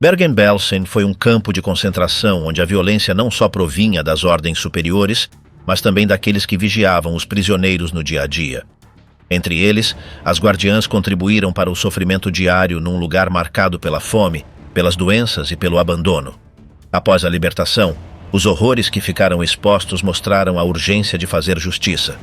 Bergen-Belsen foi um campo de concentração onde a violência não só provinha das ordens superiores, mas também daqueles que vigiavam os prisioneiros no dia a dia. Entre eles, as guardiãs contribuíram para o sofrimento diário num lugar marcado pela fome, pelas doenças e pelo abandono. Após a libertação, os horrores que ficaram expostos mostraram a urgência de fazer justiça.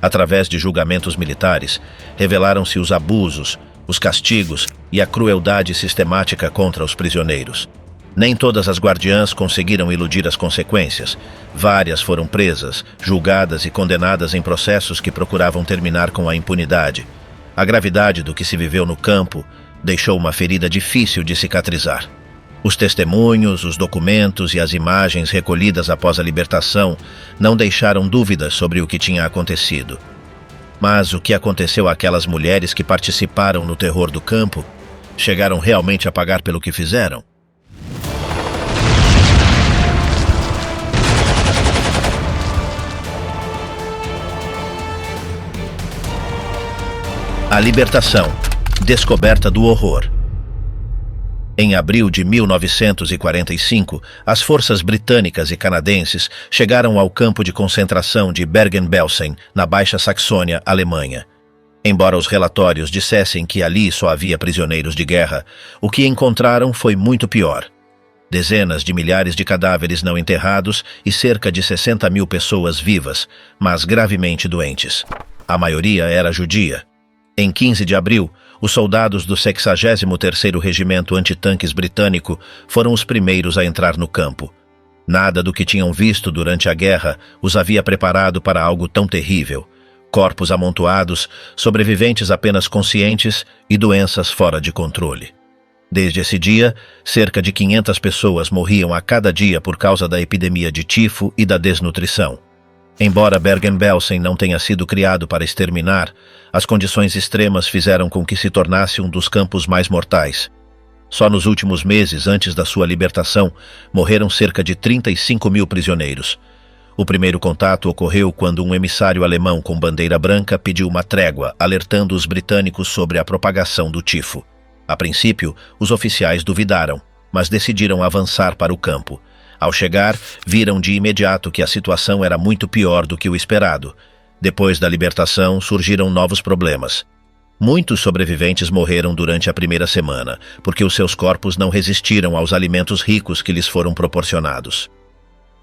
Através de julgamentos militares, revelaram-se os abusos, os castigos e a crueldade sistemática contra os prisioneiros. Nem todas as guardiãs conseguiram iludir as consequências. Várias foram presas, julgadas e condenadas em processos que procuravam terminar com a impunidade. A gravidade do que se viveu no campo deixou uma ferida difícil de cicatrizar. Os testemunhos, os documentos e as imagens recolhidas após a libertação não deixaram dúvidas sobre o que tinha acontecido. Mas o que aconteceu àquelas mulheres que participaram no terror do campo? Chegaram realmente a pagar pelo que fizeram? A libertação. Descoberta do horror. Em abril de 1945, as forças britânicas e canadenses chegaram ao campo de concentração de Bergen-Belsen, na Baixa Saxônia, Alemanha. Embora os relatórios dissessem que ali só havia prisioneiros de guerra, o que encontraram foi muito pior. Dezenas de milhares de cadáveres não enterrados e cerca de 60.000 pessoas vivas, mas gravemente doentes. A maioria era judia. Em 15 de abril, os soldados do 63º Regimento Antitanques Britânico foram os primeiros a entrar no campo. Nada do que tinham visto durante a guerra os havia preparado para algo tão terrível. Corpos amontoados, sobreviventes apenas conscientes e doenças fora de controle. Desde esse dia, cerca de 500 pessoas morriam a cada dia por causa da epidemia de tifo e da desnutrição. Embora Bergen-Belsen não tenha sido criado para exterminar, as condições extremas fizeram com que se tornasse um dos campos mais mortais. Só nos últimos meses, antes da sua libertação, morreram cerca de 35.000 prisioneiros. O primeiro contato ocorreu quando um emissário alemão com bandeira branca pediu uma trégua, alertando os britânicos sobre a propagação do tifo. A princípio, os oficiais duvidaram, mas decidiram avançar para o campo. Ao chegar, viram de imediato que a situação era muito pior do que o esperado. Depois da libertação, surgiram novos problemas. Muitos sobreviventes morreram durante a primeira semana, porque os seus corpos não resistiram aos alimentos ricos que lhes foram proporcionados.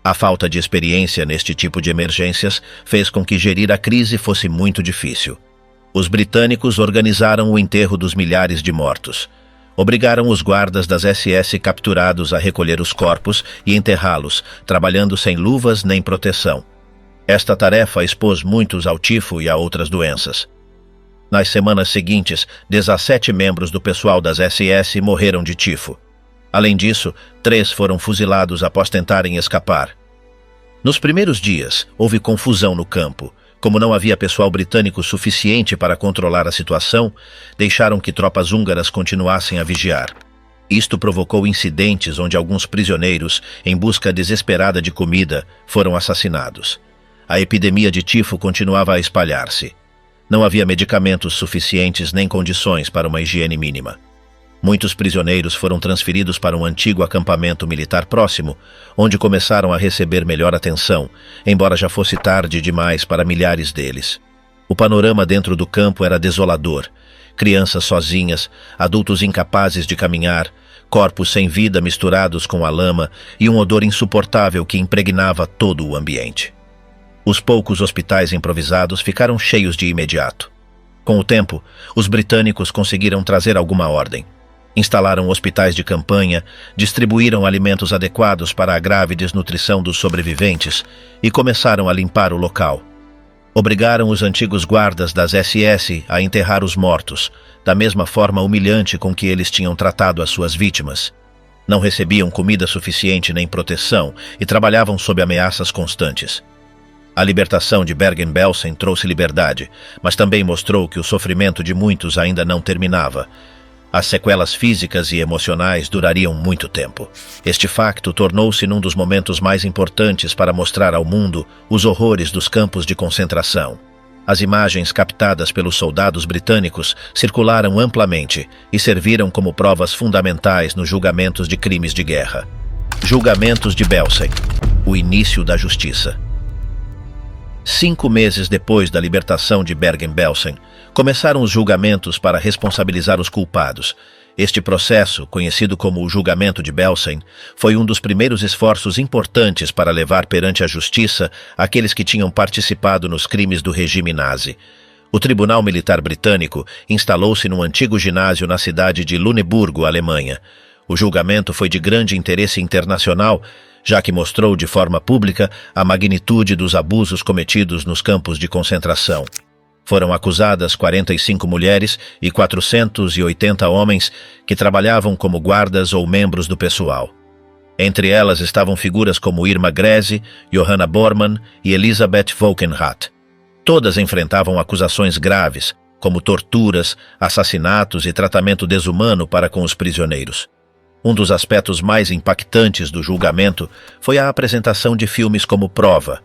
A falta de experiência neste tipo de emergências fez com que gerir a crise fosse muito difícil. Os britânicos organizaram o enterro dos milhares de mortos. Obrigaram os guardas das SS capturados a recolher os corpos e enterrá-los, trabalhando sem luvas nem proteção. Esta tarefa expôs muitos ao tifo e a outras doenças. Nas semanas seguintes, 17 membros do pessoal das SS morreram de tifo. Além disso, 3 foram fuzilados após tentarem escapar. Nos primeiros dias, houve confusão no campo. Como não havia pessoal britânico suficiente para controlar a situação, deixaram que tropas húngaras continuassem a vigiar. Isto provocou incidentes onde alguns prisioneiros, em busca desesperada de comida, foram assassinados. A epidemia de tifo continuava a espalhar-se. Não havia medicamentos suficientes nem condições para uma higiene mínima. Muitos prisioneiros foram transferidos para um antigo acampamento militar próximo, onde começaram a receber melhor atenção, embora já fosse tarde demais para milhares deles. O panorama dentro do campo era desolador. Crianças sozinhas, adultos incapazes de caminhar, corpos sem vida misturados com a lama e um odor insuportável que impregnava todo o ambiente. Os poucos hospitais improvisados ficaram cheios de imediato. Com o tempo, os britânicos conseguiram trazer alguma ordem. Instalaram hospitais de campanha, distribuíram alimentos adequados para a grave desnutrição dos sobreviventes e começaram a limpar o local. Obrigaram os antigos guardas das SS a enterrar os mortos, da mesma forma humilhante com que eles tinham tratado as suas vítimas. Não recebiam comida suficiente nem proteção e trabalhavam sob ameaças constantes. A libertação de Bergen-Belsen trouxe liberdade, mas também mostrou que o sofrimento de muitos ainda não terminava. As sequelas físicas e emocionais durariam muito tempo. Este facto tornou-se num dos momentos mais importantes para mostrar ao mundo os horrores dos campos de concentração. As imagens captadas pelos soldados britânicos circularam amplamente e serviram como provas fundamentais nos julgamentos de crimes de guerra. Julgamentos de Belsen. O início da justiça. 5 meses depois da libertação de Bergen-Belsen, começaram os julgamentos para responsabilizar os culpados. Este processo, conhecido como o Julgamento de Belsen, foi um dos primeiros esforços importantes para levar perante a justiça aqueles que tinham participado nos crimes do regime nazi. O Tribunal Militar Britânico instalou-se num antigo ginásio na cidade de Luneburgo, Alemanha. O julgamento foi de grande interesse internacional, já que mostrou de forma pública a magnitude dos abusos cometidos nos campos de concentração. Foram acusadas 45 mulheres e 480 homens que trabalhavam como guardas ou membros do pessoal. Entre elas estavam figuras como Irma Grese, Johanna Bormann e Elisabeth Wolkenrath. Todas enfrentavam acusações graves, como torturas, assassinatos e tratamento desumano para com os prisioneiros. Um dos aspectos mais impactantes do julgamento foi a apresentação de filmes como prova.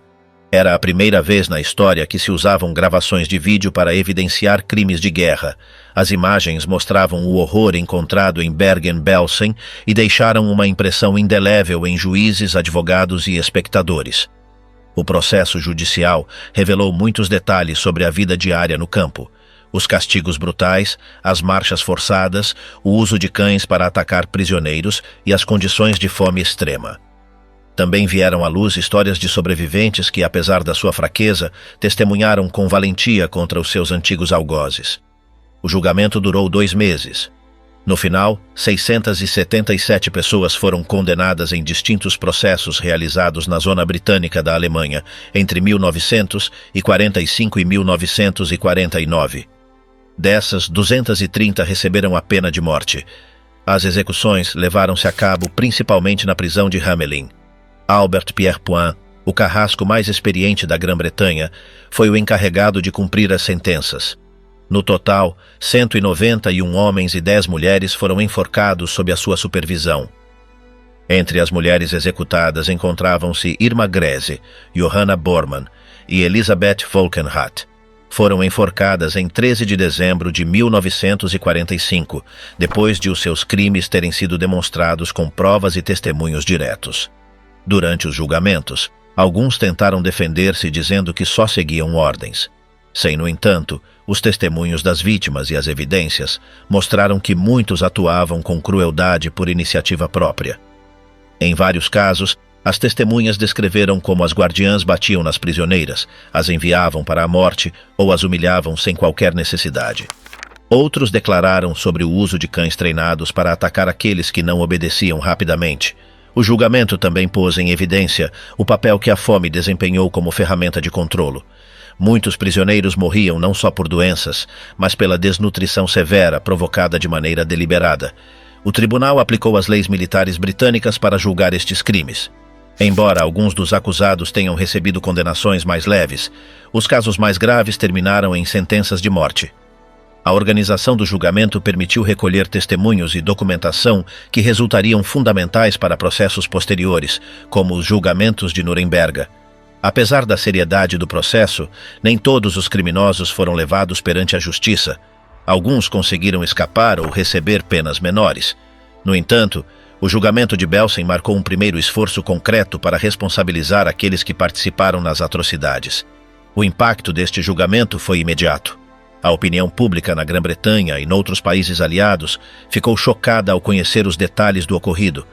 Era a primeira vez na história que se usavam gravações de vídeo para evidenciar crimes de guerra. As imagens mostravam o horror encontrado em Bergen-Belsen e deixaram uma impressão indelével em juízes, advogados e espectadores. O processo judicial revelou muitos detalhes sobre a vida diária no campo. Os castigos brutais, as marchas forçadas, o uso de cães para atacar prisioneiros e as condições de fome extrema. Também vieram à luz histórias de sobreviventes que, apesar da sua fraqueza, testemunharam com valentia contra os seus antigos algozes. O julgamento durou 2 meses. No final, 677 pessoas foram condenadas em distintos processos realizados na zona britânica da Alemanha entre 1945 e 1949. Dessas, 230 receberam a pena de morte. As execuções levaram-se a cabo principalmente na prisão de Hamelin. Albert Pierrepoint, o carrasco mais experiente da Grã-Bretanha, foi o encarregado de cumprir as sentenças. No total, 191 homens e 10 mulheres foram enforcados sob a sua supervisão. Entre as mulheres executadas encontravam-se Irma Grese, Johanna Bormann e Elisabeth Wolkenrath. Foram enforcadas em 13 de dezembro de 1945, depois de os seus crimes terem sido demonstrados com provas e testemunhos diretos. Durante os julgamentos, alguns tentaram defender-se dizendo que só seguiam ordens. Sem, no entanto, os testemunhos das vítimas e as evidências mostraram que muitos atuavam com crueldade por iniciativa própria. Em vários casos, as testemunhas descreveram como as guardiãs batiam nas prisioneiras, as enviavam para a morte ou as humilhavam sem qualquer necessidade. Outros declararam sobre o uso de cães treinados para atacar aqueles que não obedeciam rapidamente. O julgamento também pôs em evidência o papel que a fome desempenhou como ferramenta de controlo. Muitos prisioneiros morriam não só por doenças, mas pela desnutrição severa provocada de maneira deliberada. O tribunal aplicou as leis militares britânicas para julgar estes crimes. Embora alguns dos acusados tenham recebido condenações mais leves, os casos mais graves terminaram em sentenças de morte. A organização do julgamento permitiu recolher testemunhos e documentação que resultariam fundamentais para processos posteriores, como os julgamentos de Nuremberg. Apesar da seriedade do processo, nem todos os criminosos foram levados perante a justiça. Alguns conseguiram escapar ou receber penas menores. No entanto, o julgamento de Belsen marcou um primeiro esforço concreto para responsabilizar aqueles que participaram nas atrocidades. O impacto deste julgamento foi imediato. A opinião pública na Grã-Bretanha e noutros países aliados ficou chocada ao conhecer os detalhes do ocorrido.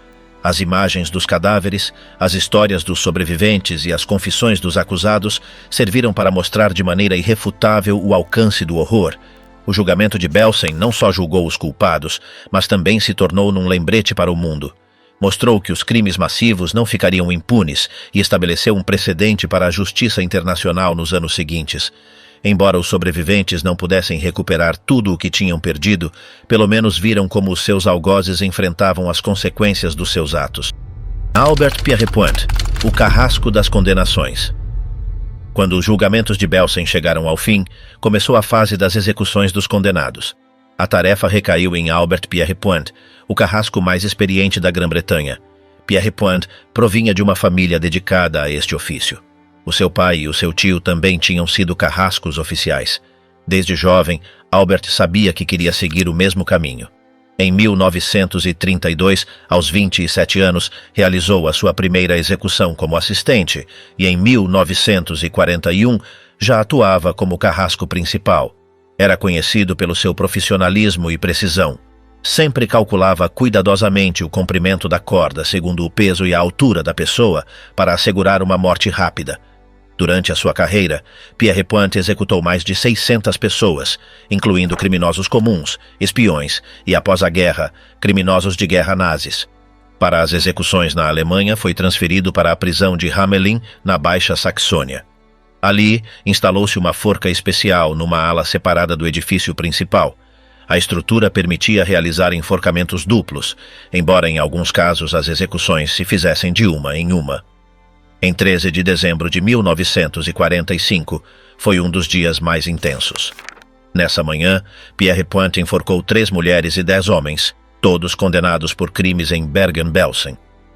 As imagens dos cadáveres, as histórias dos sobreviventes e as confissões dos acusados serviram para mostrar de maneira irrefutável o alcance do horror. O julgamento de Belsen não só julgou os culpados, mas também se tornou num lembrete para o mundo. Mostrou que os crimes massivos não ficariam impunes e estabeleceu um precedente para a justiça internacional nos anos seguintes. Embora os sobreviventes não pudessem recuperar tudo o que tinham perdido, pelo menos viram como os seus algozes enfrentavam as consequências dos seus atos. Albert Pierrepoint, o carrasco das condenações. Quando os julgamentos de Belsen chegaram ao fim, começou a fase das execuções dos condenados. A tarefa recaiu em Albert Pierrepoint, o carrasco mais experiente da Grã-Bretanha. Pierrepoint provinha de uma família dedicada a este ofício. O seu pai e o seu tio também tinham sido carrascos oficiais. Desde jovem, Albert sabia que queria seguir o mesmo caminho. Em 1932, aos 27 anos, realizou a sua primeira execução como assistente e em 1941 já atuava como carrasco principal. Era conhecido pelo seu profissionalismo e precisão. Sempre calculava cuidadosamente o comprimento da corda segundo o peso e a altura da pessoa para assegurar uma morte rápida. Durante a sua carreira, Pierre Pointe executou mais de 600 pessoas, incluindo criminosos comuns, espiões e, após a guerra, criminosos de guerra nazis. Para as execuções na Alemanha, foi transferido para a prisão de Hamelin, na Baixa Saxônia. Ali, instalou-se uma forca especial numa ala separada do edifício principal. A estrutura permitia realizar enforcamentos duplos, embora em alguns casos as execuções se fizessem de uma em uma. Em 13 de dezembro de 1945, foi um dos dias mais intensos. Nessa manhã, Pierre Pointe enforcou 3 mulheres e 10 homens, todos condenados por crimes em Bergen-Belsen.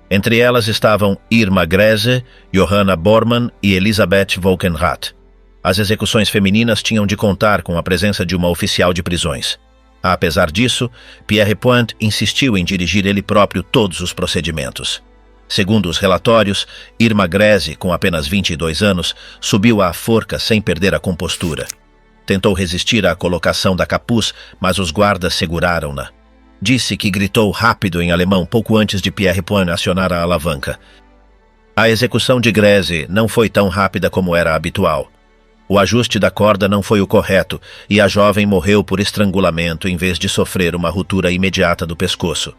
Entre elas estavam Irma Grese, Johanna Bormann e Elisabeth Wolkenrath. As execuções femininas tinham de contar com a presença de uma oficial de prisões. Apesar disso, Pierre Pointe insistiu em dirigir ele próprio todos os procedimentos. Segundo os relatórios, Irma Grese, com apenas 22 anos, subiu à forca sem perder a compostura. Tentou resistir à colocação da capuz, mas os guardas seguraram-na. Disse que gritou rápido em alemão pouco antes de Pierre Pointe acionar a alavanca. A execução de Grese não foi tão rápida como era habitual. O ajuste da corda não foi o correto e a jovem morreu por estrangulamento em vez de sofrer uma ruptura imediata do pescoço.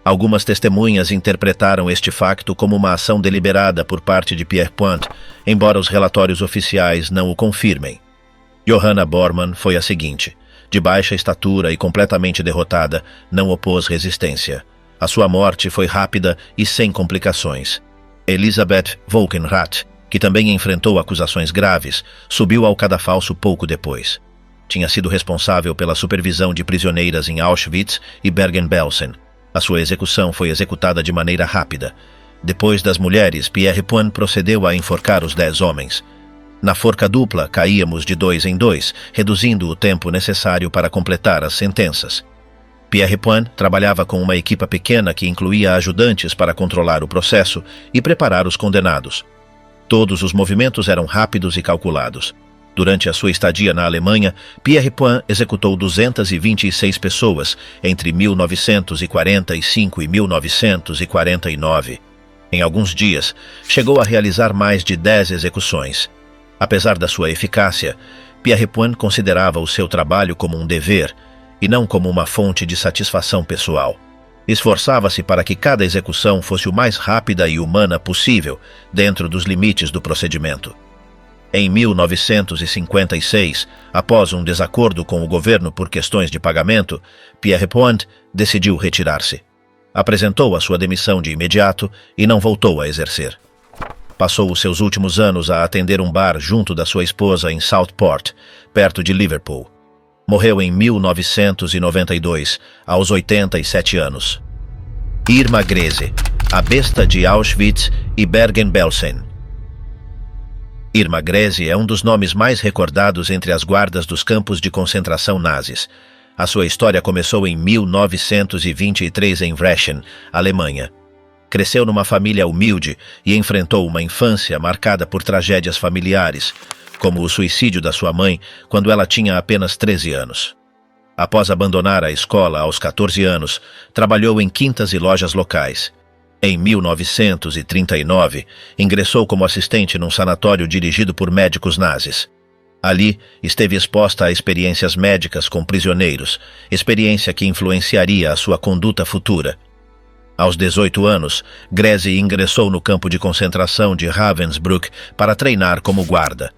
Algumas testemunhas interpretaram este facto como uma ação deliberada por parte de Pierre Pointe, embora os relatórios oficiais não o confirmem. Johanna Bormann foi a seguinte. De baixa estatura e completamente derrotada, não opôs resistência. A sua morte foi rápida e sem complicações. Elisabeth Wolkenrath, que também enfrentou acusações graves, subiu ao cadafalso pouco depois. Tinha sido responsável pela supervisão de prisioneiras em Auschwitz e Bergen-Belsen. A sua execução foi executada de maneira rápida. Depois das mulheres, Pierre Pointe procedeu a enforcar os 10 homens. Na forca dupla, caíamos de 2 em 2, reduzindo o tempo necessário para completar as sentenças. Pierre Pointe trabalhava com uma equipa pequena que incluía ajudantes para controlar o processo e preparar os condenados. Todos os movimentos eram rápidos e calculados. Durante a sua estadia na Alemanha, Pierre Pointe executou 226 pessoas entre 1945 e 1949. Em alguns dias, chegou a realizar mais de 10 execuções. Apesar da sua eficácia, Pierre Pointe considerava o seu trabalho como um dever e não como uma fonte de satisfação pessoal. Esforçava-se para que cada execução fosse o mais rápida e humana possível, dentro dos limites do procedimento. Em 1956, após um desacordo com o governo por questões de pagamento, Pierre Pointe decidiu retirar-se. Apresentou a sua demissão de imediato e não voltou a exercer. Passou os seus últimos anos a atender um bar junto da sua esposa em Southport, perto de Liverpool. Morreu em 1992, aos 87 anos. Irma Grese, a besta de Auschwitz e Bergen-Belsen. Irma Grese é um dos nomes mais recordados entre as guardas dos campos de concentração nazis. A sua história começou em 1923 em Wreschen, Alemanha. Cresceu numa família humilde e enfrentou uma infância marcada por tragédias familiares, como o suicídio da sua mãe quando ela tinha apenas 13 anos. Após abandonar a escola aos 14 anos, trabalhou em quintas e lojas locais. Em 1939, ingressou como assistente num sanatório dirigido por médicos nazis. Ali, esteve exposta a experiências médicas com prisioneiros, experiência que influenciaria a sua conduta futura. Aos 18 anos, Grese ingressou no campo de concentração de Ravensbrück para treinar como guarda.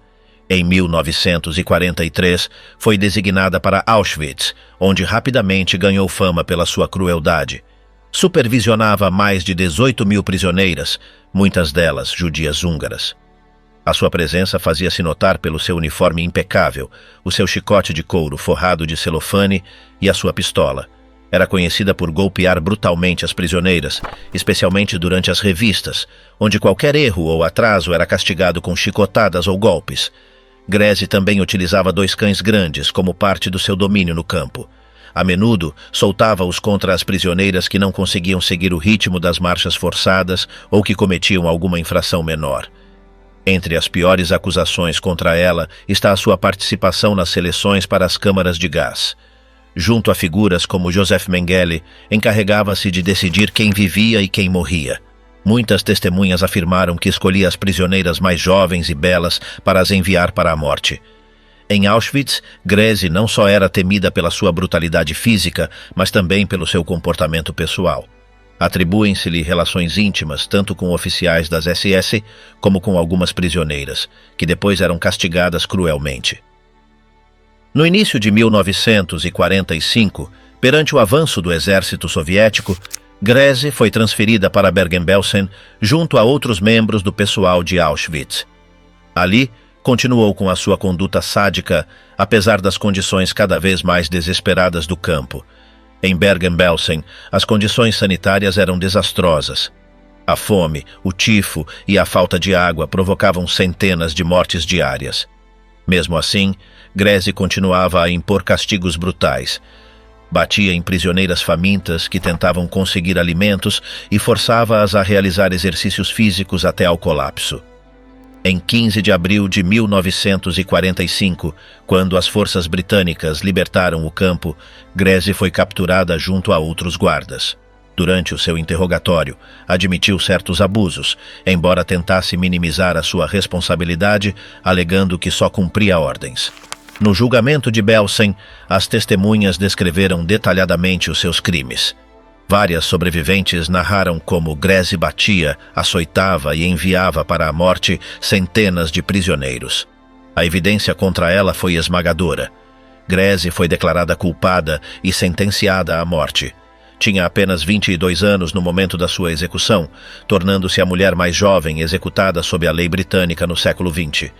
Em 1943, foi designada para Auschwitz, onde rapidamente ganhou fama pela sua crueldade. Supervisionava mais de 18 mil prisioneiras, muitas delas judias húngaras. A sua presença fazia-se notar pelo seu uniforme impecável, o seu chicote de couro forrado de celofane e a sua pistola. Era conhecida por golpear brutalmente as prisioneiras, especialmente durante as revistas, onde qualquer erro ou atraso era castigado com chicotadas ou golpes. Greze também utilizava 2 cães grandes como parte do seu domínio no campo. A menudo, soltava-os contra as prisioneiras que não conseguiam seguir o ritmo das marchas forçadas ou que cometiam alguma infração menor. Entre as piores acusações contra ela está a sua participação nas seleções para as câmaras de gás. Junto a figuras como Joseph Mengele, encarregava-se de decidir quem vivia e quem morria. Muitas testemunhas afirmaram que escolhia as prisioneiras mais jovens e belas para as enviar para a morte. Em Auschwitz, Greze não só era temida pela sua brutalidade física, mas também pelo seu comportamento pessoal. Atribuem-se-lhe relações íntimas tanto com oficiais das SS como com algumas prisioneiras, que depois eram castigadas cruelmente. No início de 1945, perante o avanço do exército soviético, Greze foi transferida para Bergen-Belsen junto a outros membros do pessoal de Auschwitz. Ali, continuou com a sua conduta sádica, apesar das condições cada vez mais desesperadas do campo. Em Bergen-Belsen, as condições sanitárias eram desastrosas. A fome, o tifo e a falta de água provocavam centenas de mortes diárias. Mesmo assim, Greze continuava a impor castigos brutais. Batia em prisioneiras famintas que tentavam conseguir alimentos e forçava-as a realizar exercícios físicos até ao colapso. Em 15 de abril de 1945, quando as forças britânicas libertaram o campo, Greze foi capturada junto a outros guardas. Durante o seu interrogatório, admitiu certos abusos, embora tentasse minimizar a sua responsabilidade, alegando que só cumpria ordens. No julgamento de Belsen, as testemunhas descreveram detalhadamente os seus crimes. Várias sobreviventes narraram como Greze batia, açoitava e enviava para a morte centenas de prisioneiros. A evidência contra ela foi esmagadora. Greze foi declarada culpada e sentenciada à morte. Tinha apenas 22 anos no momento da sua execução, tornando-se a mulher mais jovem executada sob a lei britânica no século XX.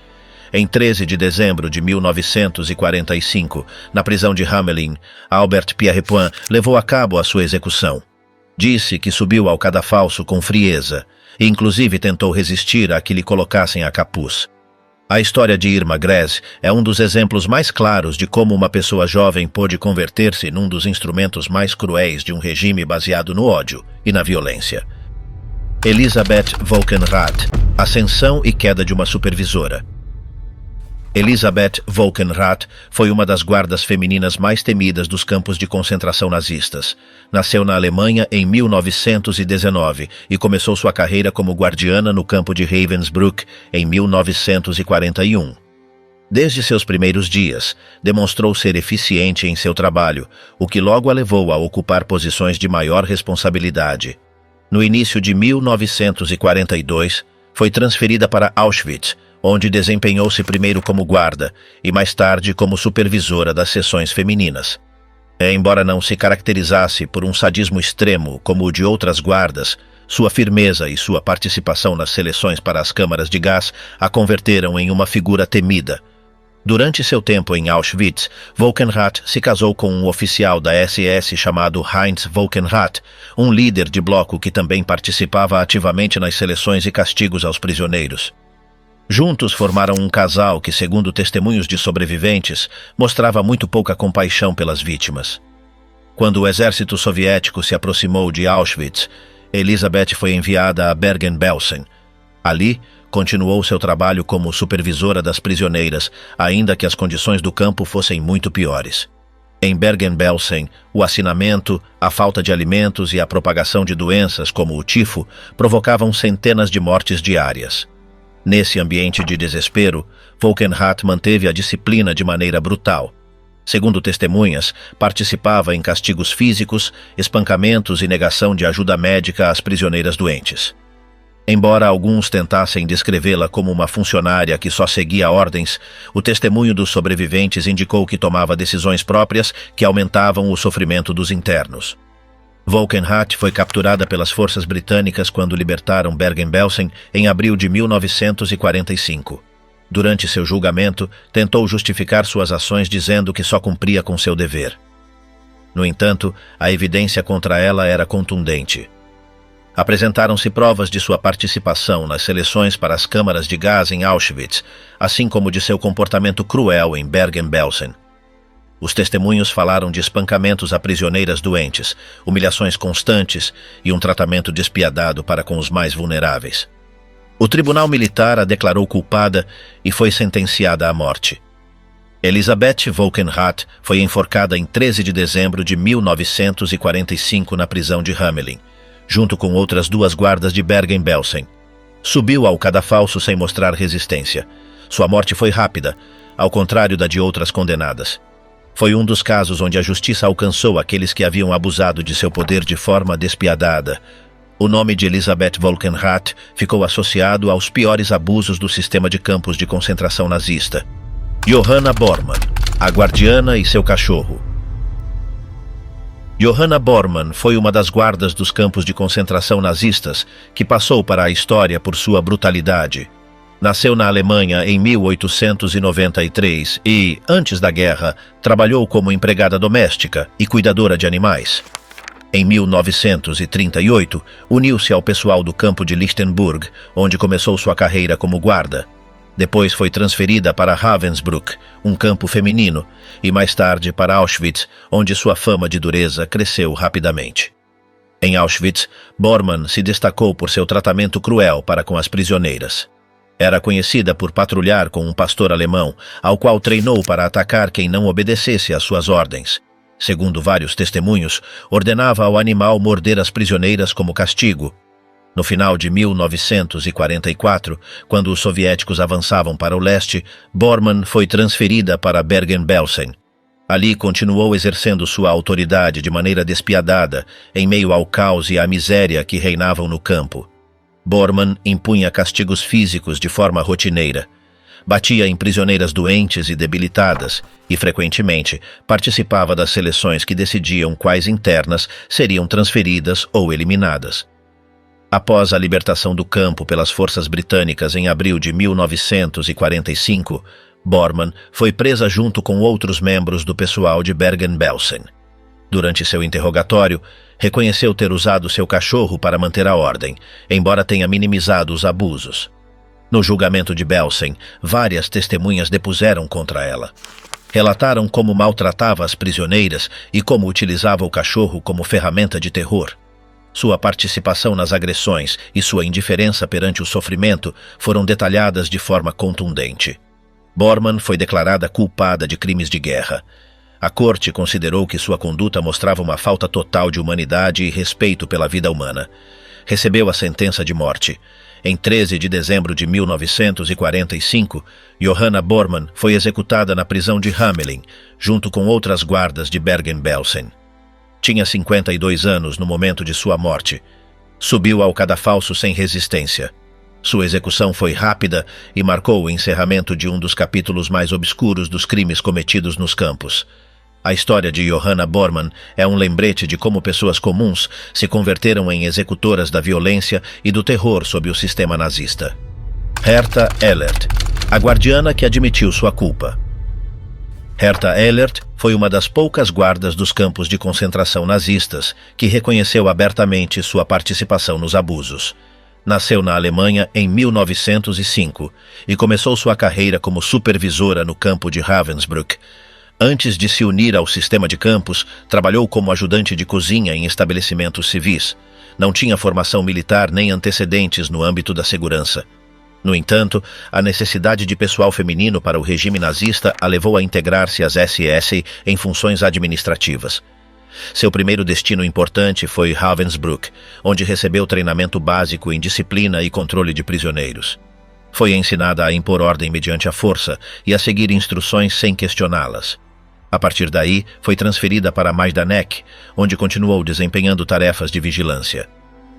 Em 13 de dezembro de 1945, na prisão de Hamelin, Albert Pierrepoint levou a cabo a sua execução. Disse que subiu ao cadafalso com frieza e inclusive tentou resistir a que lhe colocassem a capuz. A história de Irma Greze é um dos exemplos mais claros de como uma pessoa jovem pôde converter-se num dos instrumentos mais cruéis de um regime baseado no ódio e na violência. Elisabeth Volkenrath, ascensão e queda de uma supervisora. Elisabeth Volkenrath foi uma das guardas femininas mais temidas dos campos de concentração nazistas. Nasceu na Alemanha em 1919 e começou sua carreira como guardiana no campo de Ravensbrück em 1941. Desde seus primeiros dias, demonstrou ser eficiente em seu trabalho, o que logo a levou a ocupar posições de maior responsabilidade. No início de 1942, foi transferida para Auschwitz, onde desempenhou-se primeiro como guarda e mais tarde como supervisora das seções femininas. Embora não se caracterizasse por um sadismo extremo como o de outras guardas, sua firmeza e sua participação nas seleções para as câmaras de gás a converteram em uma figura temida. Durante seu tempo em Auschwitz, Volkenrath se casou com um oficial da SS chamado Heinz Volkenrath, um líder de bloco que também participava ativamente nas seleções e castigos aos prisioneiros. Juntos formaram um casal que, segundo testemunhos de sobreviventes, mostrava muito pouca compaixão pelas vítimas. Quando o exército soviético se aproximou de Auschwitz, Elisabeth foi enviada a Bergen-Belsen. Ali, continuou seu trabalho como supervisora das prisioneiras, ainda que as condições do campo fossem muito piores. Em Bergen-Belsen, o hacinamento, a falta de alimentos e a propagação de doenças como o tifo provocavam centenas de mortes diárias. Nesse ambiente de desespero, Volkenrath manteve a disciplina de maneira brutal. Segundo testemunhas, participava em castigos físicos, espancamentos e negação de ajuda médica às prisioneiras doentes. Embora alguns tentassem descrevê-la como uma funcionária que só seguia ordens, o testemunho dos sobreviventes indicou que tomava decisões próprias que aumentavam o sofrimento dos internos. Volkenrath foi capturada pelas forças britânicas quando libertaram Bergen-Belsen em abril de 1945. Durante seu julgamento, tentou justificar suas ações dizendo que só cumpria com seu dever. No entanto, a evidência contra ela era contundente. Apresentaram-se provas de sua participação nas seleções para as câmaras de gás em Auschwitz, assim como de seu comportamento cruel em Bergen-Belsen. Os testemunhos falaram de espancamentos a prisioneiras doentes, humilhações constantes e um tratamento despiadado para com os mais vulneráveis. O tribunal militar a declarou culpada e foi sentenciada à morte. Elisabeth Volkenrath foi enforcada em 13 de dezembro de 1945 na prisão de Hamelin, junto com outras 2 guardas de Bergen-Belsen. Subiu ao cadafalso sem mostrar resistência. Sua morte foi rápida, ao contrário da de outras condenadas. Foi um dos casos onde a justiça alcançou aqueles que haviam abusado de seu poder de forma despiadada. O nome de Elisabeth Volkenrath ficou associado aos piores abusos do sistema de campos de concentração nazista. Johanna Bormann, a guardiana e seu cachorro. Johanna Bormann foi uma das guardas dos campos de concentração nazistas que passou para a história por sua brutalidade. Nasceu na Alemanha em 1893 e, antes da guerra, trabalhou como empregada doméstica e cuidadora de animais. Em 1938, uniu-se ao pessoal do campo de Lichtenburg, onde começou sua carreira como guarda. Depois foi transferida para Ravensbrück, um campo feminino, e mais tarde para Auschwitz, onde sua fama de dureza cresceu rapidamente. Em Auschwitz, Bormann se destacou por seu tratamento cruel para com as prisioneiras. Era conhecida por patrulhar com um pastor alemão, ao qual treinou para atacar quem não obedecesse às suas ordens. Segundo vários testemunhos, ordenava ao animal morder as prisioneiras como castigo. No final de 1944, quando os soviéticos avançavam para o leste, Bormann foi transferida para Bergen-Belsen. Ali continuou exercendo sua autoridade de maneira despiadada, em meio ao caos e à miséria que reinavam no campo. Bormann impunha castigos físicos de forma rotineira. Batia em prisioneiras doentes e debilitadas e, frequentemente, participava das seleções que decidiam quais internas seriam transferidas ou eliminadas. Após a libertação do campo pelas forças britânicas em abril de 1945, Bormann foi presa junto com outros membros do pessoal de Bergen-Belsen. Durante seu interrogatório, reconheceu ter usado seu cachorro para manter a ordem, embora tenha minimizado os abusos. No julgamento de Belsen, várias testemunhas depuseram contra ela. Relataram como maltratava as prisioneiras e como utilizava o cachorro como ferramenta de terror. Sua participação nas agressões e sua indiferença perante o sofrimento foram detalhadas de forma contundente. Bormann foi declarada culpada de crimes de guerra. A corte considerou que sua conduta mostrava uma falta total de humanidade e respeito pela vida humana. Recebeu a sentença de morte. Em 13 de dezembro de 1945, Johanna Bormann foi executada na prisão de Hamelin, junto com outras guardas de Bergen-Belsen. Tinha 52 anos no momento de sua morte. Subiu ao cadafalso sem resistência. Sua execução foi rápida e marcou o encerramento de um dos capítulos mais obscuros dos crimes cometidos nos campos. A história de Johanna Bormann é um lembrete de como pessoas comuns se converteram em executoras da violência e do terror sob o sistema nazista. Herta Ehlert, a guardiana que admitiu sua culpa. Herta Ehlert foi uma das poucas guardas dos campos de concentração nazistas que reconheceu abertamente sua participação nos abusos. Nasceu na Alemanha em 1905 e começou sua carreira como supervisora no campo de Ravensbrück. Antes de se unir ao sistema de campos, trabalhou como ajudante de cozinha em estabelecimentos civis. Não tinha formação militar nem antecedentes no âmbito da segurança. No entanto, a necessidade de pessoal feminino para o regime nazista a levou a integrar-se às SS em funções administrativas. Seu primeiro destino importante foi Ravensbrück, onde recebeu treinamento básico em disciplina e controle de prisioneiros. Foi ensinada a impor ordem mediante a força e a seguir instruções sem questioná-las. A partir daí, foi transferida para Majdanek, onde continuou desempenhando tarefas de vigilância.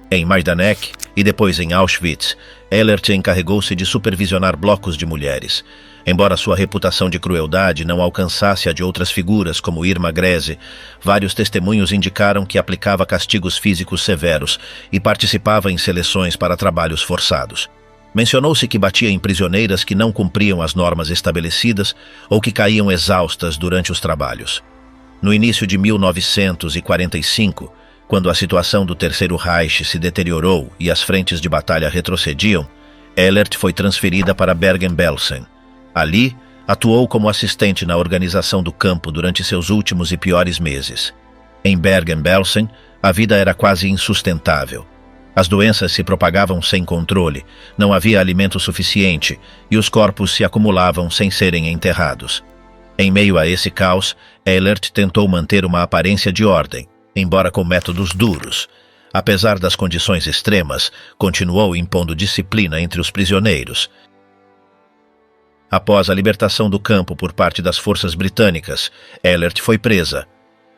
Em Majdanek e depois em Auschwitz, Ehlert encarregou-se de supervisionar blocos de mulheres. Embora sua reputação de crueldade não alcançasse a de outras figuras como Irma Grese, vários testemunhos indicaram que aplicava castigos físicos severos e participava em seleções para trabalhos forçados. Mencionou-se que batia em prisioneiras que não cumpriam as normas estabelecidas ou que caíam exaustas durante os trabalhos. No início de 1945, quando a situação do Terceiro Reich se deteriorou e as frentes de batalha retrocediam, Ehlert foi transferida para Bergen-Belsen. Ali, atuou como assistente na organização do campo durante seus últimos e piores meses. Em Bergen-Belsen, a vida era quase insustentável. As doenças se propagavam sem controle, não havia alimento suficiente e os corpos se acumulavam sem serem enterrados. Em meio a esse caos, Ehlert tentou manter uma aparência de ordem, embora com métodos duros. Apesar das condições extremas, continuou impondo disciplina entre os prisioneiros. Após a libertação do campo por parte das forças britânicas, Ehlert foi presa.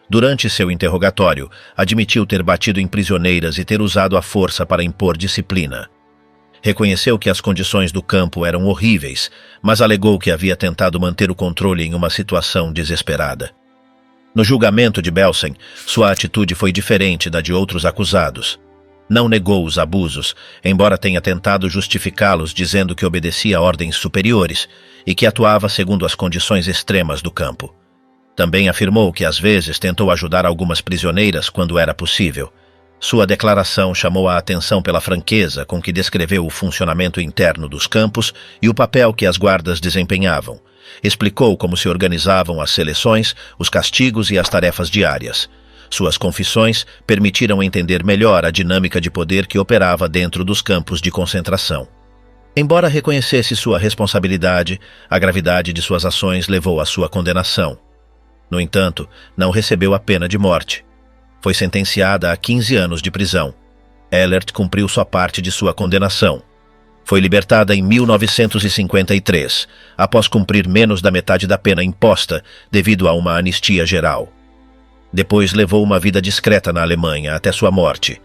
Durante seu interrogatório, admitiu ter batido em prisioneiras e ter usado a força para impor disciplina. Reconheceu que as condições do campo eram horríveis, mas alegou que havia tentado manter o controle em uma situação desesperada. No julgamento de Belsen, sua atitude foi diferente da de outros acusados. Não negou os abusos, embora tenha tentado justificá-los dizendo que obedecia a ordens superiores e que atuava segundo as condições extremas do campo. Também afirmou que às vezes tentou ajudar algumas prisioneiras quando era possível. Sua declaração chamou a atenção pela franqueza com que descreveu o funcionamento interno dos campos e o papel que as guardas desempenhavam. Explicou como se organizavam as seleções, os castigos e as tarefas diárias. Suas confissões permitiram entender melhor a dinâmica de poder que operava dentro dos campos de concentração. Embora reconhecesse sua responsabilidade, a gravidade de suas ações levou à sua condenação. No entanto, não recebeu a pena de morte. Foi sentenciada a 15 anos de prisão. Ehlert cumpriu sua parte de sua condenação. Foi libertada em 1953, após cumprir menos da metade da pena imposta devido a uma anistia geral. Depois levou uma vida discreta na Alemanha até sua morte.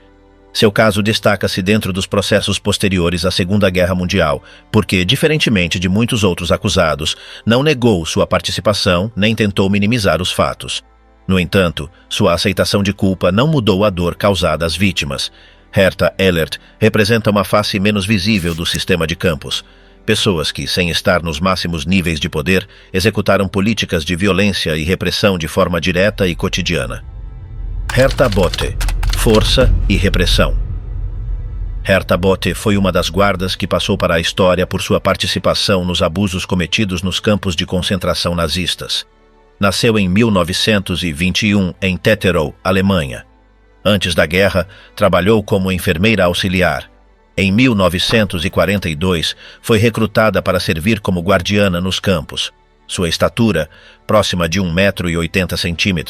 Seu caso destaca-se dentro dos processos posteriores à Segunda Guerra Mundial, porque, diferentemente de muitos outros acusados, não negou sua participação nem tentou minimizar os fatos. No entanto, sua aceitação de culpa não mudou a dor causada às vítimas. Herta Ehlert representa uma face menos visível do sistema de campos. Pessoas que, sem estar nos máximos níveis de poder, executaram políticas de violência e repressão de forma direta e cotidiana. Herta Bote. Força e repressão. Herta Bote foi uma das guardas que passou para a história por sua participação nos abusos cometidos nos campos de concentração nazistas. Nasceu em 1921 em Tetterow, Alemanha. Antes da guerra, trabalhou como enfermeira auxiliar. Em 1942, foi recrutada para servir como guardiana nos campos. Sua estatura, próxima de 1,80 m,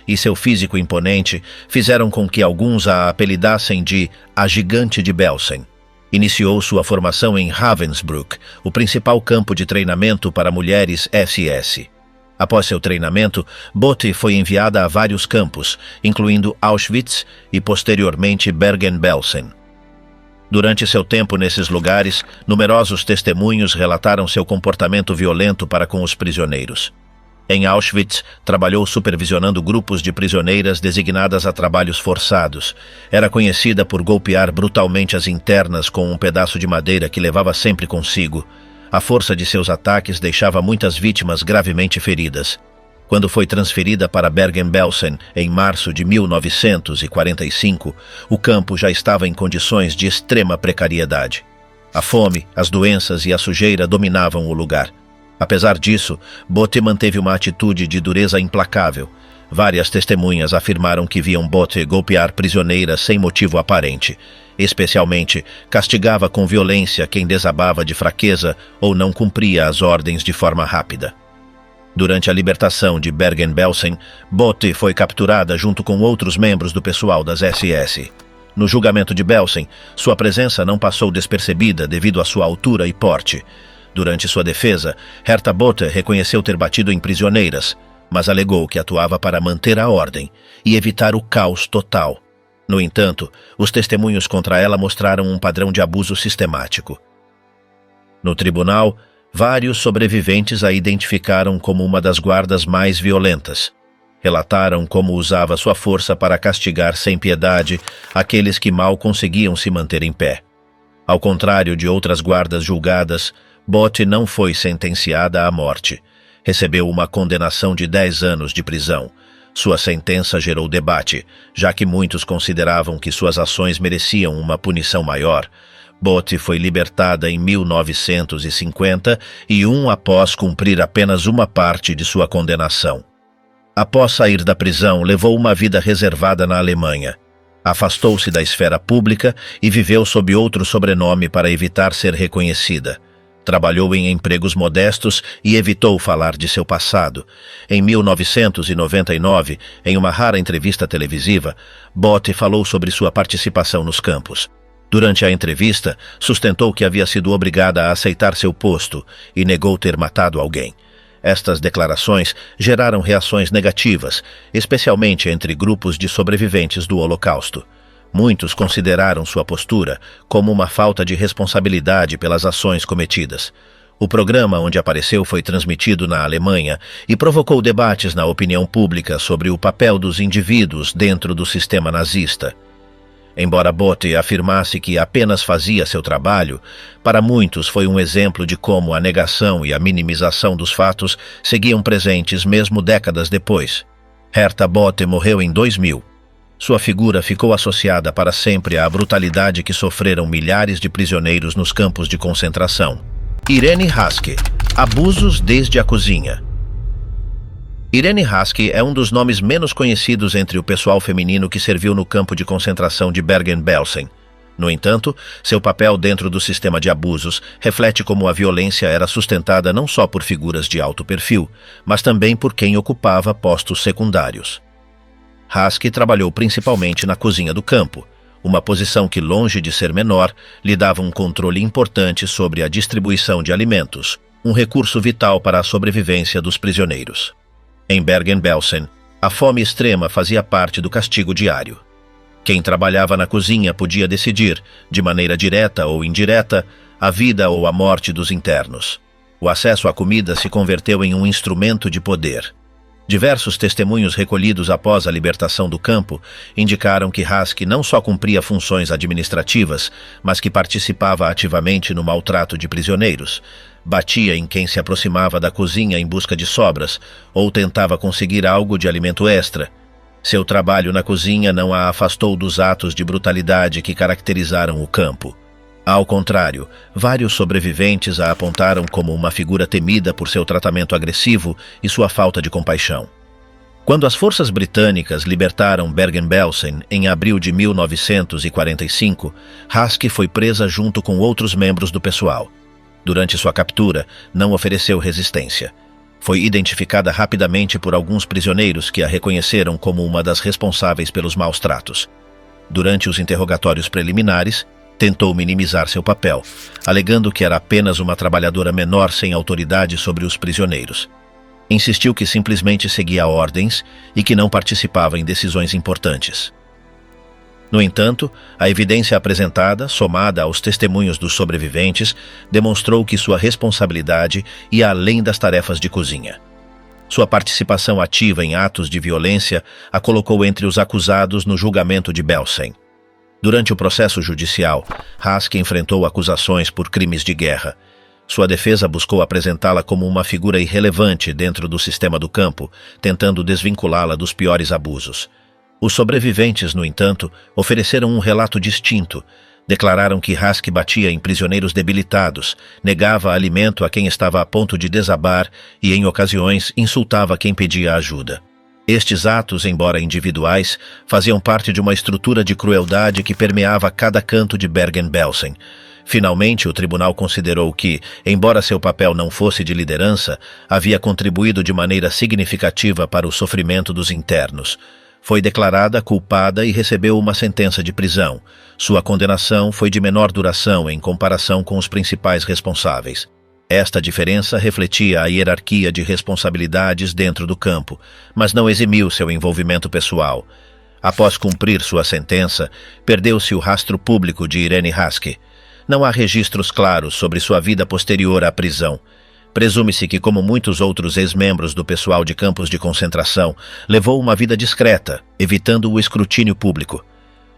e seu físico imponente fizeram com que alguns a apelidassem de a Gigante de Belsen. Iniciou sua formação em Ravensbrück, o principal campo de treinamento para mulheres SS. Após seu treinamento, Bote foi enviada a vários campos, incluindo Auschwitz e, posteriormente, Bergen-Belsen. Durante seu tempo nesses lugares, numerosos testemunhos relataram seu comportamento violento para com os prisioneiros. Em Auschwitz, trabalhou supervisionando grupos de prisioneiras designadas a trabalhos forçados. Era conhecida por golpear brutalmente as internas com um pedaço de madeira que levava sempre consigo. A força de seus ataques deixava muitas vítimas gravemente feridas. Quando foi transferida para Bergen-Belsen em março de 1945, o campo já estava em condições de extrema precariedade. A fome, as doenças e a sujeira dominavam o lugar. Apesar disso, Bote manteve uma atitude de dureza implacável. Várias testemunhas afirmaram que viam Bote golpear prisioneiras sem motivo aparente. Especialmente, castigava com violência quem desabava de fraqueza ou não cumpria as ordens de forma rápida. Durante a libertação de Bergen-Belsen, Bote foi capturada junto com outros membros do pessoal das SS. No julgamento de Belsen, sua presença não passou despercebida devido à sua altura e porte. Durante sua defesa, Herta Bote reconheceu ter batido em prisioneiras, mas alegou que atuava para manter a ordem e evitar o caos total. No entanto, os testemunhos contra ela mostraram um padrão de abuso sistemático. No tribunal, vários sobreviventes a identificaram como uma das guardas mais violentas. Relataram como usava sua força para castigar sem piedade aqueles que mal conseguiam se manter em pé. Ao contrário de outras guardas julgadas, Bote não foi sentenciada à morte. Recebeu uma condenação de 10 anos de prisão. Sua sentença gerou debate, já que muitos consideravam que suas ações mereciam uma punição maior. Botte foi libertada em 1951 após cumprir apenas uma parte de sua condenação. Após sair da prisão, levou uma vida reservada na Alemanha. Afastou-se da esfera pública e viveu sob outro sobrenome para evitar ser reconhecida. Trabalhou em empregos modestos e evitou falar de seu passado. Em 1999, em uma rara entrevista televisiva, Botte falou sobre sua participação nos campos. Durante a entrevista, sustentou que havia sido obrigada a aceitar seu posto e negou ter matado alguém. Estas declarações geraram reações negativas, especialmente entre grupos de sobreviventes do Holocausto. Muitos consideraram sua postura como uma falta de responsabilidade pelas ações cometidas. O programa onde apareceu foi transmitido na Alemanha e provocou debates na opinião pública sobre o papel dos indivíduos dentro do sistema nazista. Embora Botte afirmasse que apenas fazia seu trabalho, para muitos foi um exemplo de como a negação e a minimização dos fatos seguiam presentes mesmo décadas depois. Herta Botte morreu em 2000. Sua figura ficou associada para sempre à brutalidade que sofreram milhares de prisioneiros nos campos de concentração. Irene Haske, abusos desde a cozinha. Irene Haske é um dos nomes menos conhecidos entre o pessoal feminino que serviu no campo de concentração de Bergen-Belsen. No entanto, seu papel dentro do sistema de abusos reflete como a violência era sustentada não só por figuras de alto perfil, mas também por quem ocupava postos secundários. Haske trabalhou principalmente na cozinha do campo, uma posição que, longe de ser menor, lhe dava um controle importante sobre a distribuição de alimentos, um recurso vital para a sobrevivência dos prisioneiros. Em Bergen-Belsen, a fome extrema fazia parte do castigo diário. Quem trabalhava na cozinha podia decidir, de maneira direta ou indireta, a vida ou a morte dos internos. O acesso à comida se converteu em um instrumento de poder. Diversos testemunhos recolhidos após a libertação do campo indicaram que Haske não só cumpria funções administrativas, mas que participava ativamente no maltrato de prisioneiros, batia em quem se aproximava da cozinha em busca de sobras ou tentava conseguir algo de alimento extra. Seu trabalho na cozinha não a afastou dos atos de brutalidade que caracterizaram o campo. Ao contrário, vários sobreviventes a apontaram como uma figura temida por seu tratamento agressivo e sua falta de compaixão. Quando as forças britânicas libertaram Bergen-Belsen em abril de 1945, Haske foi presa junto com outros membros do pessoal. Durante sua captura, não ofereceu resistência. Foi identificada rapidamente por alguns prisioneiros que a reconheceram como uma das responsáveis pelos maus tratos. Durante os interrogatórios preliminares, tentou minimizar seu papel, alegando que era apenas uma trabalhadora menor sem autoridade sobre os prisioneiros. Insistiu que simplesmente seguia ordens e que não participava em decisões importantes. No entanto, a evidência apresentada, somada aos testemunhos dos sobreviventes, demonstrou que sua responsabilidade ia além das tarefas de cozinha. Sua participação ativa em atos de violência a colocou entre os acusados no julgamento de Belsen. Durante o processo judicial, Haske enfrentou acusações por crimes de guerra. Sua defesa buscou apresentá-la como uma figura irrelevante dentro do sistema do campo, tentando desvinculá-la dos piores abusos. Os sobreviventes, no entanto, ofereceram um relato distinto. Declararam que Haske batia em prisioneiros debilitados, negava alimento a quem estava a ponto de desabar e, em ocasiões, insultava quem pedia ajuda. Estes atos, embora individuais, faziam parte de uma estrutura de crueldade que permeava cada canto de Bergen-Belsen. Finalmente, o tribunal considerou que, embora seu papel não fosse de liderança, havia contribuído de maneira significativa para o sofrimento dos internos. Foi declarada culpada e recebeu uma sentença de prisão. Sua condenação foi de menor duração em comparação com os principais responsáveis. Esta diferença refletia a hierarquia de responsabilidades dentro do campo, mas não eximiu seu envolvimento pessoal. Após cumprir sua sentença, perdeu-se o rastro público de Irene Haske. Não há registros claros sobre sua vida posterior à prisão. Presume-se que, como muitos outros ex-membros do pessoal de campos de concentração, levou uma vida discreta, evitando o escrutínio público.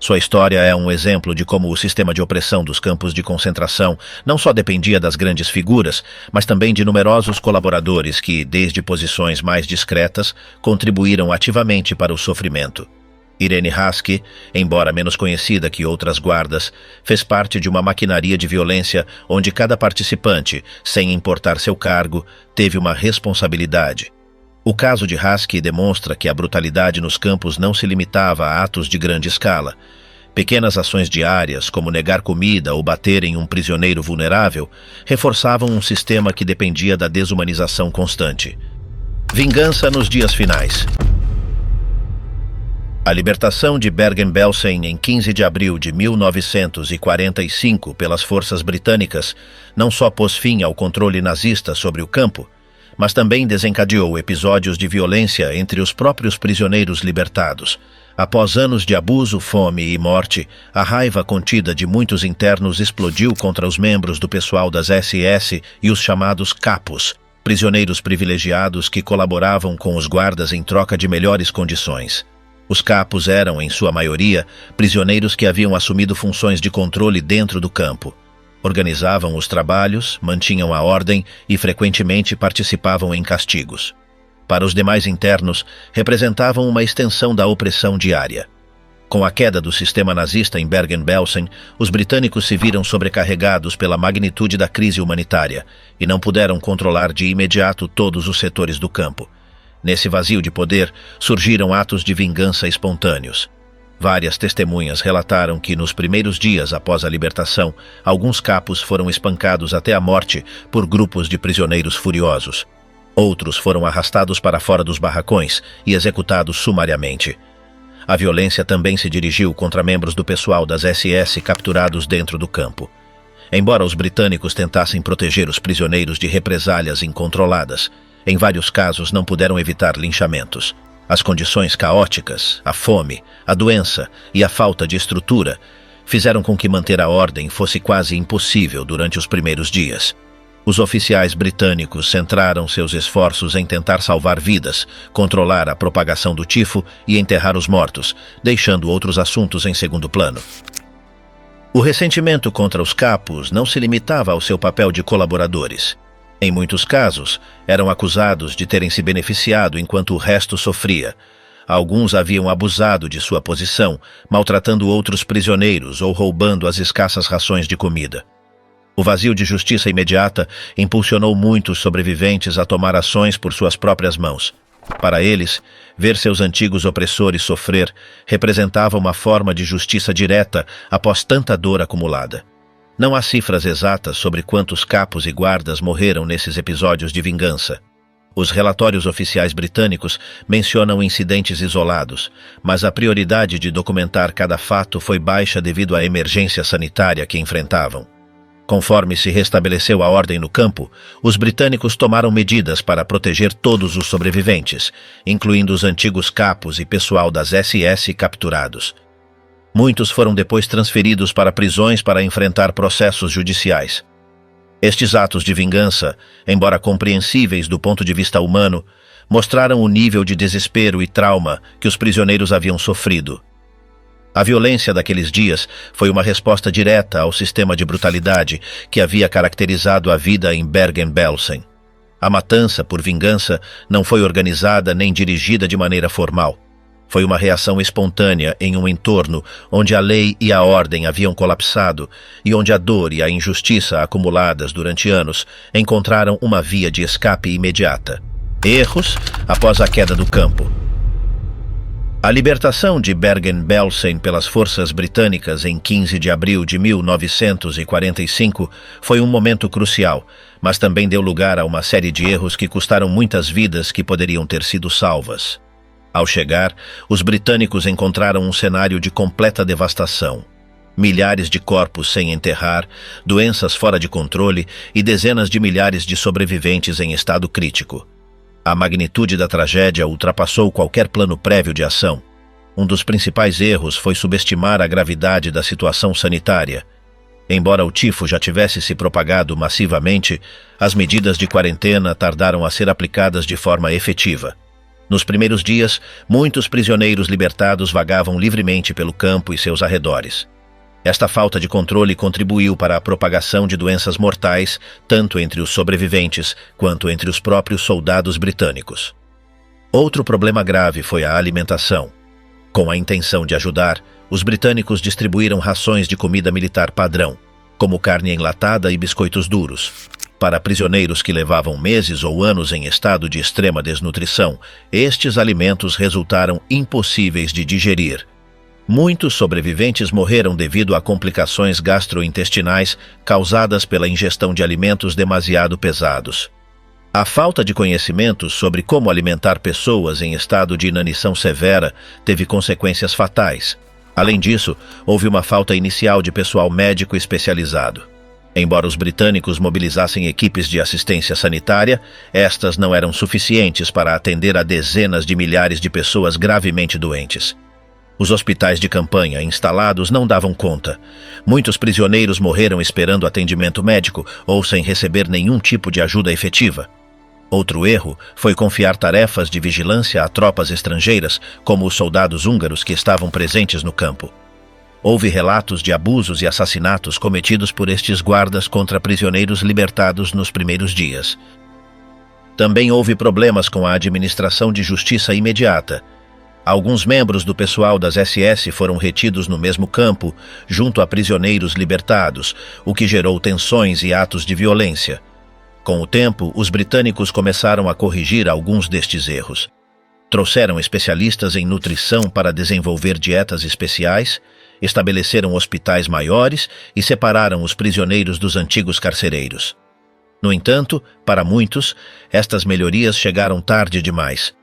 Sua história é um exemplo de como o sistema de opressão dos campos de concentração não só dependia das grandes figuras, mas também de numerosos colaboradores que, desde posições mais discretas, contribuíram ativamente para o sofrimento. Irene Haske, embora menos conhecida que outras guardas, fez parte de uma maquinaria de violência onde cada participante, sem importar seu cargo, teve uma responsabilidade. O caso de Haske demonstra que a brutalidade nos campos não se limitava a atos de grande escala. Pequenas ações diárias, como negar comida ou bater em um prisioneiro vulnerável, reforçavam um sistema que dependia da desumanização constante. Vingança nos dias finais. A libertação de Bergen-Belsen em 15 de abril de 1945 pelas forças britânicas não só pôs fim ao controle nazista sobre o campo, mas também desencadeou episódios de violência entre os próprios prisioneiros libertados. Após anos de abuso, fome e morte, a raiva contida de muitos internos explodiu contra os membros do pessoal das SS e os chamados capos, prisioneiros privilegiados que colaboravam com os guardas em troca de melhores condições. Os capos eram, em sua maioria, prisioneiros que haviam assumido funções de controle dentro do campo. Organizavam os trabalhos, mantinham a ordem e frequentemente participavam em castigos. Para os demais internos, representavam uma extensão da opressão diária. Com a queda do sistema nazista em Bergen-Belsen, os britânicos se viram sobrecarregados pela magnitude da crise humanitária e não puderam controlar de imediato todos os setores do campo. Nesse vazio de poder, surgiram atos de vingança espontâneos. Várias testemunhas relataram que, nos primeiros dias após a libertação, alguns capos foram espancados até a morte por grupos de prisioneiros furiosos. Outros foram arrastados para fora dos barracões e executados sumariamente. A violência também se dirigiu contra membros do pessoal das SS capturados dentro do campo. Embora os britânicos tentassem proteger os prisioneiros de represálias incontroladas, em vários casos não puderam evitar linchamentos. As condições caóticas, a fome, a doença e a falta de estrutura fizeram com que manter a ordem fosse quase impossível durante os primeiros dias. Os oficiais britânicos centraram seus esforços em tentar salvar vidas, controlar a propagação do tifo e enterrar os mortos, deixando outros assuntos em segundo plano. O ressentimento contra os capos não se limitava ao seu papel de colaboradores. Em muitos casos, eram acusados de terem se beneficiado enquanto o resto sofria. Alguns haviam abusado de sua posição, maltratando outros prisioneiros ou roubando as escassas rações de comida. O vazio de justiça imediata impulsionou muitos sobreviventes a tomar ações por suas próprias mãos. Para eles, ver seus antigos opressores sofrer representava uma forma de justiça direta após tanta dor acumulada. Não há cifras exatas sobre quantos capos e guardas morreram nesses episódios de vingança. Os relatórios oficiais britânicos mencionam incidentes isolados, mas a prioridade de documentar cada fato foi baixa devido à emergência sanitária que enfrentavam. Conforme se restabeleceu a ordem no campo, os britânicos tomaram medidas para proteger todos os sobreviventes, incluindo os antigos capos e pessoal das SS capturados. Muitos foram depois transferidos para prisões para enfrentar processos judiciais. Estes atos de vingança, embora compreensíveis do ponto de vista humano, mostraram o nível de desespero e trauma que os prisioneiros haviam sofrido. A violência daqueles dias foi uma resposta direta ao sistema de brutalidade que havia caracterizado a vida em Bergen-Belsen. A matança por vingança não foi organizada nem dirigida de maneira formal. Foi uma reação espontânea em um entorno onde a lei e a ordem haviam colapsado e onde a dor e a injustiça acumuladas durante anos encontraram uma via de escape imediata. Erros após a queda do campo. A libertação de Bergen-Belsen pelas forças britânicas em 15 de abril de 1945 foi um momento crucial, mas também deu lugar a uma série de erros que custaram muitas vidas que poderiam ter sido salvas. Ao chegar, os britânicos encontraram um cenário de completa devastação. Milhares de corpos sem enterrar, doenças fora de controle e dezenas de milhares de sobreviventes em estado crítico. A magnitude da tragédia ultrapassou qualquer plano prévio de ação. Um dos principais erros foi subestimar a gravidade da situação sanitária. Embora o tifo já tivesse se propagado massivamente, as medidas de quarentena tardaram a ser aplicadas de forma efetiva. Nos primeiros dias, muitos prisioneiros libertados vagavam livremente pelo campo e seus arredores. Esta falta de controle contribuiu para a propagação de doenças mortais, tanto entre os sobreviventes quanto entre os próprios soldados britânicos. Outro problema grave foi a alimentação. Com a intenção de ajudar, os britânicos distribuíram rações de comida militar padrão, como carne enlatada e biscoitos duros. Para prisioneiros que levavam meses ou anos em estado de extrema desnutrição, estes alimentos resultaram impossíveis de digerir. Muitos sobreviventes morreram devido a complicações gastrointestinais causadas pela ingestão de alimentos demasiado pesados. A falta de conhecimento sobre como alimentar pessoas em estado de inanição severa teve consequências fatais. Além disso, houve uma falta inicial de pessoal médico especializado. Embora os britânicos mobilizassem equipes de assistência sanitária, estas não eram suficientes para atender a dezenas de milhares de pessoas gravemente doentes. Os hospitais de campanha instalados não davam conta. Muitos prisioneiros morreram esperando atendimento médico ou sem receber nenhum tipo de ajuda efetiva. Outro erro foi confiar tarefas de vigilância a tropas estrangeiras, como os soldados húngaros que estavam presentes no campo. Houve relatos de abusos e assassinatos cometidos por estes guardas contra prisioneiros libertados nos primeiros dias. Também houve problemas com a administração de justiça imediata. Alguns membros do pessoal das SS foram retidos no mesmo campo, junto a prisioneiros libertados, o que gerou tensões e atos de violência. Com o tempo, os britânicos começaram a corrigir alguns destes erros. Trouxeram especialistas em nutrição para desenvolver dietas especiais, estabeleceram hospitais maiores e separaram os prisioneiros dos antigos carcereiros. No entanto, para muitos, estas melhorias chegaram tarde demais.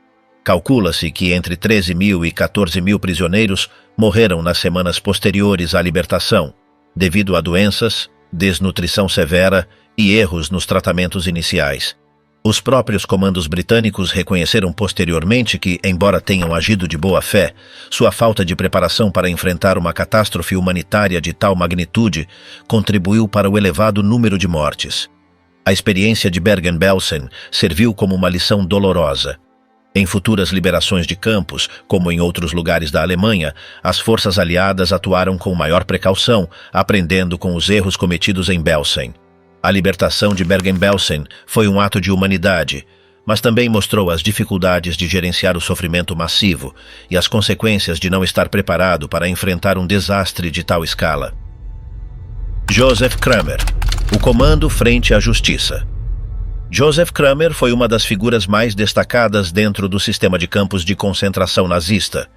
Calcula-se que entre 13 mil e 14 mil prisioneiros morreram nas semanas posteriores à libertação, devido a doenças, desnutrição severa e erros nos tratamentos iniciais. Os próprios comandos britânicos reconheceram posteriormente que, embora tenham agido de boa fé, sua falta de preparação para enfrentar uma catástrofe humanitária de tal magnitude contribuiu para o elevado número de mortes. A experiência de Bergen-Belsen serviu como uma lição dolorosa. Em futuras liberações de campos, como em outros lugares da Alemanha, as forças aliadas atuaram com maior precaução, aprendendo com os erros cometidos em Belsen. A libertação de Bergen-Belsen foi um ato de humanidade, mas também mostrou as dificuldades de gerenciar o sofrimento massivo e as consequências de não estar preparado para enfrentar um desastre de tal escala. Joseph Kramer, o comando frente à justiça. Joseph Kramer foi uma das figuras mais destacadas dentro do sistema de campos de concentração nazista.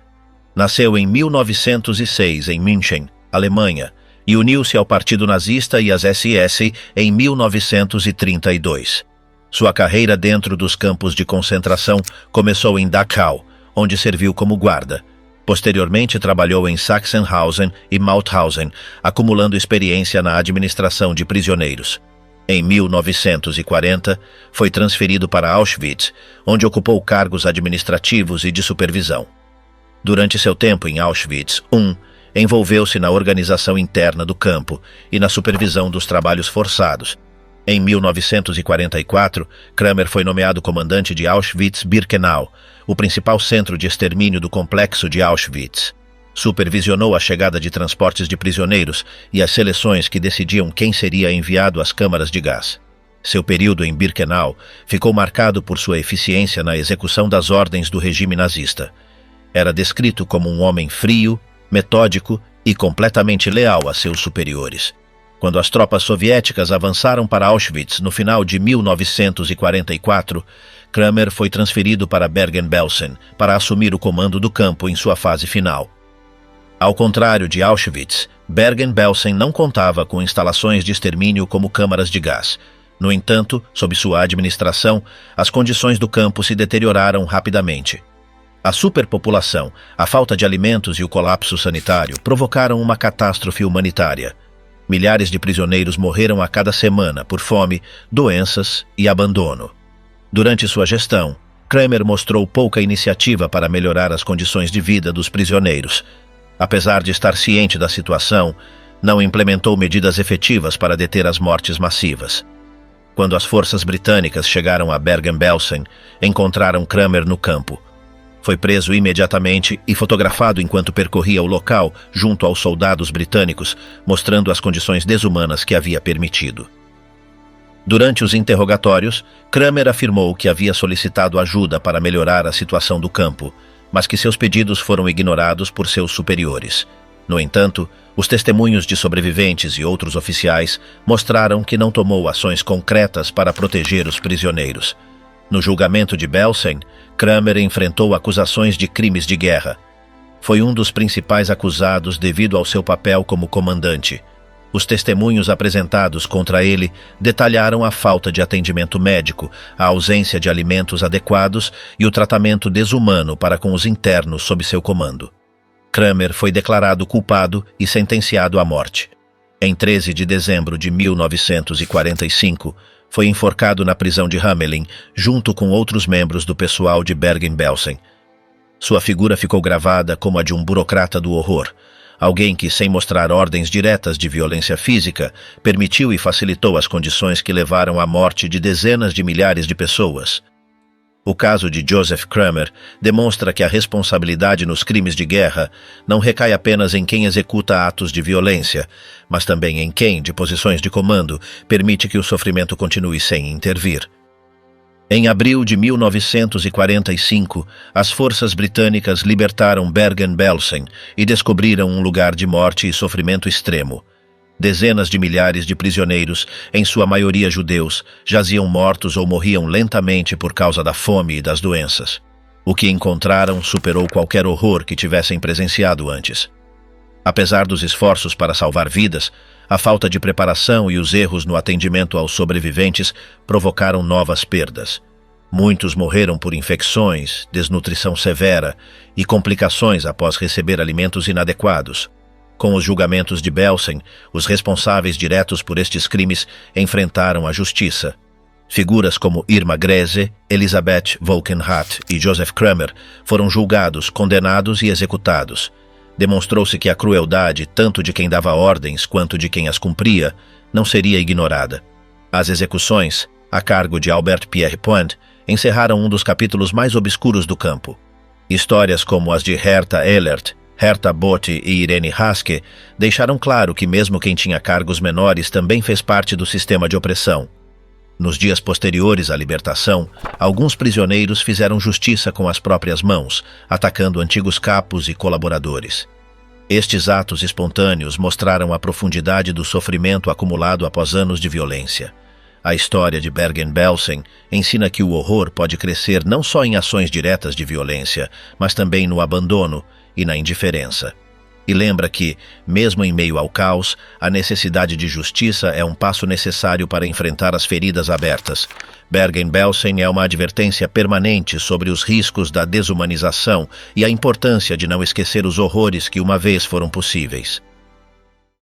Nasceu em 1906 em München, Alemanha, e uniu-se ao Partido Nazista e às SS em 1932. Sua carreira dentro dos campos de concentração começou em Dachau, onde serviu como guarda. Posteriormente trabalhou em Sachsenhausen e Mauthausen, acumulando experiência na administração de prisioneiros. Em 1940, foi transferido para Auschwitz, onde ocupou cargos administrativos e de supervisão. Durante seu tempo em Auschwitz I, envolveu-se na organização interna do campo e na supervisão dos trabalhos forçados. Em 1944, Kramer foi nomeado comandante de Auschwitz-Birkenau, o principal centro de extermínio do complexo de Auschwitz. Supervisionou a chegada de transportes de prisioneiros e as seleções que decidiam quem seria enviado às câmaras de gás. Seu período em Birkenau ficou marcado por sua eficiência na execução das ordens do regime nazista. Era descrito como um homem frio, metódico e completamente leal a seus superiores. Quando as tropas soviéticas avançaram para Auschwitz no final de 1944, Kramer foi transferido para Bergen-Belsen para assumir o comando do campo em sua fase final. Ao contrário de Auschwitz, Bergen-Belsen não contava com instalações de extermínio como câmaras de gás. No entanto, sob sua administração, as condições do campo se deterioraram rapidamente. A superpopulação, a falta de alimentos e o colapso sanitário provocaram uma catástrofe humanitária. Milhares de prisioneiros morreram a cada semana por fome, doenças e abandono. Durante sua gestão, Kramer mostrou pouca iniciativa para melhorar as condições de vida dos prisioneiros. Apesar de estar ciente da situação, não implementou medidas efetivas para deter as mortes massivas. Quando as forças britânicas chegaram a Bergen-Belsen, encontraram Kramer no campo, Foi preso imediatamente e fotografado enquanto percorria o local junto aos soldados britânicos, mostrando as condições desumanas que havia permitido. Durante os interrogatórios, Kramer afirmou que havia solicitado ajuda para melhorar a situação do campo, mas que seus pedidos foram ignorados por seus superiores. No entanto, os testemunhos de sobreviventes e outros oficiais mostraram que não tomou ações concretas para proteger os prisioneiros. No julgamento de Belsen, Kramer enfrentou acusações de crimes de guerra. Foi um dos principais acusados devido ao seu papel como comandante. Os testemunhos apresentados contra ele detalharam a falta de atendimento médico, a ausência de alimentos adequados e o tratamento desumano para com os internos sob seu comando. Kramer foi declarado culpado e sentenciado à morte. Em 13 de dezembro de 1945, foi enforcado na prisão de Hamelin, junto com outros membros do pessoal de Bergen-Belsen. Sua figura ficou gravada como a de um burocrata do horror, alguém que, sem mostrar ordens diretas de violência física, permitiu e facilitou as condições que levaram à morte de dezenas de milhares de pessoas. O caso de Joseph Kramer demonstra que a responsabilidade nos crimes de guerra não recai apenas em quem executa atos de violência, mas também em quem, de posições de comando, permite que o sofrimento continue sem intervir. Em abril de 1945, as forças britânicas libertaram Bergen-Belsen e descobriram um lugar de morte e sofrimento extremo. Dezenas de milhares de prisioneiros, em sua maioria judeus, jaziam mortos ou morriam lentamente por causa da fome e das doenças. O que encontraram superou qualquer horror que tivessem presenciado antes. Apesar dos esforços para salvar vidas, a falta de preparação e os erros no atendimento aos sobreviventes provocaram novas perdas. Muitos morreram por infecções, desnutrição severa e complicações após receber alimentos inadequados. Com os julgamentos de Belsen, os responsáveis diretos por estes crimes enfrentaram a justiça. Figuras como Irma Grese, Elisabeth Volkenrath e Joseph Kramer foram julgados, condenados e executados. Demonstrou-se que a crueldade, tanto de quem dava ordens quanto de quem as cumpria, não seria ignorada. As execuções, a cargo de Albert Pierre Point, encerraram um dos capítulos mais obscuros do campo. Histórias como as de Herta Ehlert, Herta Bote e Irene Haske deixaram claro que mesmo quem tinha cargos menores também fez parte do sistema de opressão. Nos dias posteriores à libertação, alguns prisioneiros fizeram justiça com as próprias mãos, atacando antigos capos e colaboradores. Estes atos espontâneos mostraram a profundidade do sofrimento acumulado após anos de violência. A história de Bergen-Belsen ensina que o horror pode crescer não só em ações diretas de violência, mas também no abandono e na indiferença. E lembra que, mesmo em meio ao caos, a necessidade de justiça é um passo necessário para enfrentar as feridas abertas. Bergen-Belsen é uma advertência permanente sobre os riscos da desumanização e a importância de não esquecer os horrores que uma vez foram possíveis.